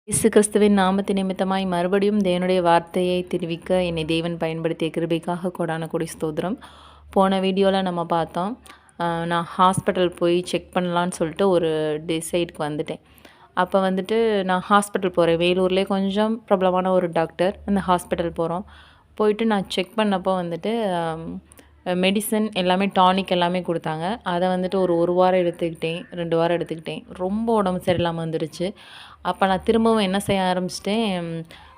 இயேசு கிறிஸ்துவின் நாமத்து நிமித்தமாய் மறுபடியும் தேவனுடைய வார்த்தையை தெரிவிக்க என்னை தேவன் பயன்படுத்திய கிருபைக்காக கொடான கொடி ஸ்தோத்திரம். போன வீடியோவில் நம்ம பார்த்தோம், நான் ஹாஸ்பிட்டல் போய் செக் பண்ணலான்னு சொல்லிட்டு ஒரு டிசைடுக்கு வந்துட்டேன். அப்போ வந்துட்டு நான் ஹாஸ்பிட்டல் போகிறேன். வேலூர்லேயே கொஞ்சம் பிரபலமான ஒரு டாக்டர். அந்த ஹாஸ்பிட்டல் போகிறோம். போயிட்டு நான் செக் பண்ணப்போ வந்துட்டு மெடிசன் எல்லாமே டானிக் எல்லாமே கொடுத்தாங்க. அதை வந்துட்டு ஒரு வாரம் எடுத்துக்கிட்டேன், 2 வாரம் எடுத்துக்கிட்டேன். ரொம்ப உடம்பு சரியில்லாமல் வந்துடுச்சு. அப்போ நான் திரும்பவும் என்ன செய்ய ஆரம்பிச்சிட்டேன்,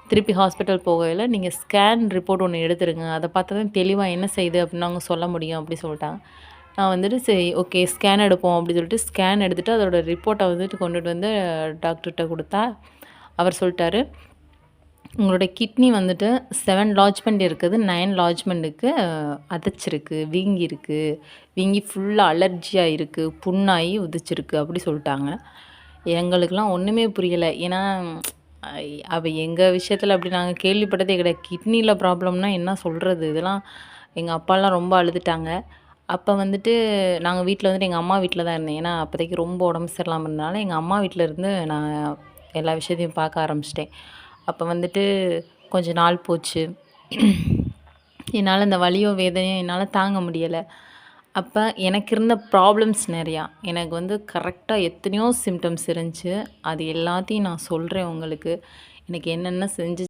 திருப்பி ஹாஸ்பிட்டல் போகையில் நீங்கள் ஸ்கேன் ரிப்போர்ட் ஒன்று எடுத்துருங்க, அதை பார்த்தா தான் தெளிவாக என்ன செய்யுது அப்படின்னு நாங்கள் சொல்ல முடியும் அப்படி சொல்லிட்டாங்க. நான் வந்துட்டு சரி ஓகே ஸ்கேன் எடுப்போம் அப்படி சொல்லிட்டு ஸ்கேன் எடுத்துகிட்டு அதோட ரிப்போர்ட்டை வந்துட்டு கொண்டுட்டு வந்து டாக்டர்கிட்ட கொடுத்தா அவர் சொல்லிட்டாரு, உங்களோட கிட்னி வந்துட்டு 7 லாட்ஜ்மெண்ட் இருக்குது, 9 லாட்ஜ்மெண்ட்டுக்கு அதச்சிருக்கு, வீங்கியிருக்கு, வீங்கி ஃபுல்லாக அலர்ஜியாக இருக்குது, புண்ணாகி உதிச்சிருக்கு அப்படி சொல்லிட்டாங்க. எங்களுக்கெல்லாம் ஒன்றுமே புரியலை. ஏன்னா எங்கள் விஷயத்தில் அப்படி நாங்கள் கேள்விப்பட்டதே கிடையாது. கிட்னியில் ப்ராப்ளம்னா என்ன சொல்கிறது, இதெல்லாம் எங்கள் அப்பாலாம் ரொம்ப அழுதுட்டாங்க. அப்போ வந்துட்டு நாங்கள் வீட்டில் வந்துட்டு எங்கள் அம்மா வீட்டில் தான் இருந்தேன். ஏன்னா அப்போதைக்கு ரொம்ப உடம்பு சரியில்லாமல் இருந்தனால எங்கள் அம்மா வீட்டில் இருந்து நான் எல்லா விஷயத்தையும் பார்க்க ஆரம்பிச்சிட்டேன். அப்போ வந்துட்டு கொஞ்சம் நாள் போச்சு. என்னால் இந்த வலியோ வேதனையும் என்னால் தாங்க முடியலை. அப்போ எனக்கு இருந்த ப்ராப்ளம்ஸ் நிறையா. எனக்கு வந்து கரெக்டாக எத்தனையோ சிம்டம்ஸ் இருந்துச்சு. அது எல்லாத்தையும் நான் சொல்கிறேன் உங்களுக்கு. எனக்கு என்னென்ன செஞ்சு